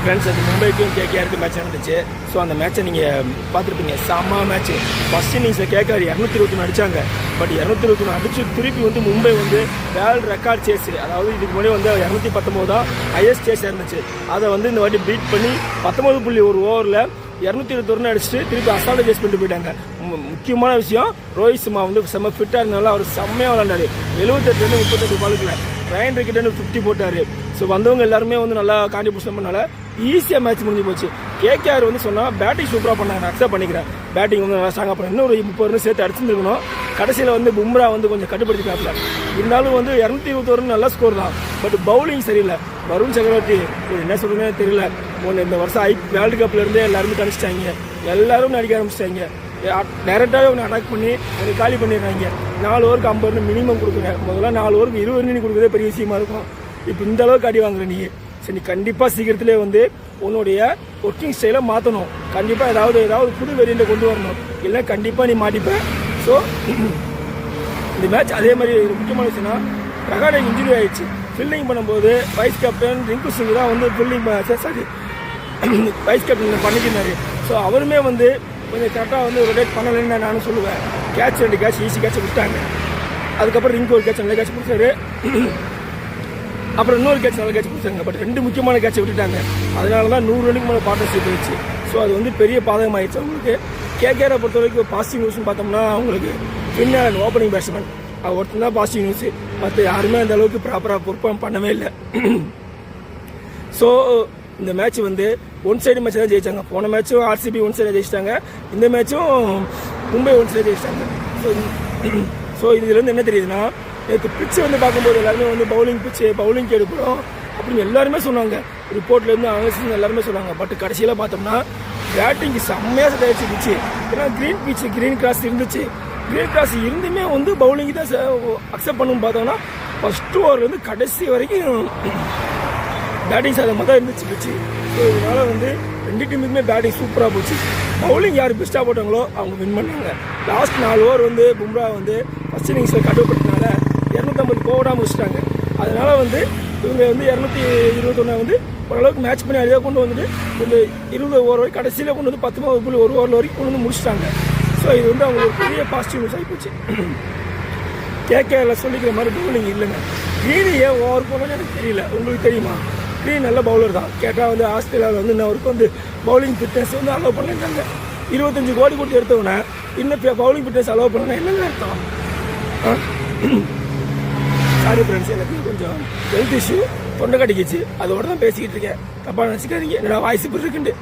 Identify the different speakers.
Speaker 1: Friends அது மும்பைக்கும் கேகேஆருக்கு match நடந்துச்சு. So அந்த மேட்ச்சை நீங்கள் பார்த்துருப்பீங்க. செம்ம மேட்ச். ஃபஸ்ட் இன்னிங்ஸில் கேகேஆர் 221 அடித்தாங்க. பட் 221 அடிச்சு திருப்பி வந்து மும்பை வந்து வேர்ல்டு ரெக்கார்ட் சேஸ், அதாவது இதுக்கு முன்னாடி வந்து 219 தான் ஹையஸ்ட் சேஸ் இருந்துச்சு. அதை வந்து இந்த வாட்டி பீட் பண்ணி 19.1 ஓவரில் 221 அடிச்சுட்டு திருப்பி அசால்ட்டாக சேஸ் பண்ணிட்டு போயிட்டாங்க. முக்கியமான விஷயம், ரோஹித் சர்மா வந்து செம்ம ஃபிட்டாக இருந்தாலும் அவர் செம்மையாக விளாண்டாரு. 78 38 பாலுக்குள்ள ரயன் ரிக்கெட் 50 போட்டார். ஸோ வந்தவங்க எல்லாருமே வந்து நல்லா கான்ட்ரிபியூஷன் பண்ணால ஈஸியாக மேட்ச் முடிஞ்சு போச்சு. கேகேஆர் வந்து சொன்னால் பேட்டிங் சூப்பராக பண்ணாங்க, நான் அக்செப்ட் பண்ணிக்கிறேன். பேட்டிங் வந்து நல்லா ஸ்ட்ராங். அப்புறம் இன்னும் ஒரு 30 ரன் சேர்த்து அடிச்சிருந்துருக்கணும். கடைசியில் வந்து பும்ரா வந்து கொஞ்சம் கட்டுப்படுத்திக்காப்புல. இருந்தாலும் வந்து 221 நல்ல ஸ்கோர் தான். பட் பவுலிங் சரியில்லை. வருண் சக்கரவர்த்தி என்ன சொல்றதுன்னு தெரியல. இந்த வருஷம் வேர்ல்டு கப்ல இருந்தே எல்லாருமே கணிச்சிட்டாங்க. எல்லாரும் நடிக்க ஆரம்பிச்சிட்டாங்க. டேரெக்டாகவே ஒன்று அட்டாக் பண்ணி அதை காலி பண்ணிடுறாங்க. 4 ஓவருக்கு 50 ரன் மினிமம் கொடுக்குறேன். முதல்ல 4 ஓவருக்கு 20 ரன் கொடுக்குறதே பெரிய விஷயமா இருக்கும். இப்போ இந்த அளவுக்கு அடி வாங்குற நீ சரி, நீ கண்டிப்பாக சீக்கிரத்திலே வந்து உன்னுடைய ஒர்க்கிங் ஸ்டைலை மாற்றணும். கண்டிப்பாக ஏதாவது புது வேரியண்ட்டை கொண்டு வரணும். இல்லை கண்டிப்பாக நீ மாட்டிப்பேன். ஸோ இந்த மேட்ச் அதே மாதிரி முக்கியமான விஷயம்னா ரகாடே இன்ஜுரி ஆயிடுச்சு. ஃபீல்டிங் பண்ணும்போது வைஸ் கேப்டன் ரிங்கு சிங் தான் வந்து ஃபீல்டிங் வைஸ் கேப்டன் பண்ணிக்கிறாரு. ஸோ அவருமே வந்து கொஞ்சம் கரெக்டாக வந்து ரொட்டேட் பண்ணலைன்னு நானும் சொல்லுவேன். கேட்ச் 2 கேட்ச் ஈஸி கேட்சை விட்டாங்க. அதுக்கப்புறம் ரிங்கு ஒரு கேட்ச் நல்ல கேட்ச் பிடிச்சாரு. அப்புறம் இன்னொரு கேட்ச் நல்ல கேட்ச் பிடிச்சாங்க. பட் 2 முக்கியமான கேட்சை விட்டுட்டாங்க. அதனால தான் 100 ரனுக்கு மேலே பார்ட்னர்ஷிப் போயிடுச்சு. ஸோ அது வந்து பெரிய பாதகம் ஆயிடுச்சு அவங்களுக்கு. கேகேஆரை பொறுத்த வரைக்கும் பாசிட்டிவ் நியூஸ்னு பார்த்தோம்னா அவங்களுக்கு ஃபின்லாண்ட் ஓப்பனிங் பேட்ஸ்மேன் அவர் ஒருத்தர் தான் பாசிட்டிவ் நியூஸ். மற்ற யாருமே அந்த அளவுக்கு ப்ராப்பராக பெர்ஃபார்ம் பண்ணவே இல்லை. ஸோ இந்த மேட்ச் வந்து ஒன் சைடு மேட்ச் தான் ஜெயிச்சாங்க. போன மேட்சும் ஆர்சிபி ஒன் சைடாக ஜெயிச்சிட்டாங்க. இந்த மேட்சும் மும்பை ஒன் சைடாக ஜெயிச்சிட்டாங்க. ஸோ இதுலேருந்து என்ன தெரியுதுன்னா, நேற்று பிச்சு வந்து பார்க்கும்போது எல்லாருமே வந்து பவுலிங் எடுக்கிறோம் அப்படின்னு எல்லாருமே சொன்னாங்க. ரிப்போர்ட்லேருந்து அனலிஸ்ட் எல்லாருமே சொன்னாங்க. பட் கடைசியில் பார்த்தோம்னா பேட்டிங்கு செம்மையாக செட் ஆகிடுச்சு பிச்சு. ஏன்னா க்ரீன் கிராஸ் இருந்துச்சு. க்ரீன் கிராஸ் இருந்துமே வந்து பவுலிங் தான் அக்செப்ட் பண்ணணும்னு பார்த்தோம்னா ஃபர்ஸ்ட் ஓவர்லேருந்து கடைசி வரைக்கும் பேட்டிங் சாதமாக தான் இருந்துச்சு பிச்சு. ஸோ இதனால் வந்து 2 டீமுக்குமே பேட்டிங் சூப்பராக போச்சு. பவுலிங் யார் பெஸ்ட்டாக போட்டாங்களோ அவங்க வின் பண்ணாங்க. லாஸ்ட் 4 ஓவர் வந்து பும்ரா வந்து ஃபர்ஸ்ட் இன்னிங்ஸில் கட்டுப்படுத்தினால 250 போடாமல் முடிச்சிட்டாங்க. அதனால வந்து இவங்க வந்து 221 வந்து ஓரளவுக்கு மேட்ச் பண்ணி அதிக கொண்டு வந்துட்டு இந்த 20 ஓவர் வரைக்கும் கடைசியில் கொண்டு வந்து 19.1 ஓவர் வரைக்கும் கொண்டு வந்து முடிச்சிட்டாங்க. ஸோ இது வந்து அவங்களுக்கு பெரிய பாசிட்டிவ் நியூஸ் ஆகி போச்சு. கேகேஆரில் சொல்லிக்கிற மாதிரி பவுலிங் இல்லைங்க. க்ரீன் ஏன் ஓவர் போனோன்னு எனக்கு தெரியல. உங்களுக்கு தெரியுமா? க்ரீன் நல்ல பவுலர் தான். கேட்டால் வந்து ஆஸ்திரேலியாவில் வந்து அவருக்கு வந்து பவுலிங் ஃபிட்னஸ் வந்து அலோவ் பண்ணிட்டாங்க. 25 கோடி கொடுத்து எடுத்தவொன்னே இன்னும் பவுலிங் ஃபிட்னஸ் அலோவ் பண்ணா என்னங்க அர்த்தம்? சாரி ஃப்ரெண்ட்ஸ், எனக்கு கொஞ்சம் ஹெல்த் இஷ்யூ, தொண்டை கட்டிக்கிச்சு. அதோட தான் பேசிக்கிட்டு இருக்கேன். தப்பாக நினச்சிக்காதீங்க. என்னோட வாய்ஸ் இப்படி இருக்குண்டு.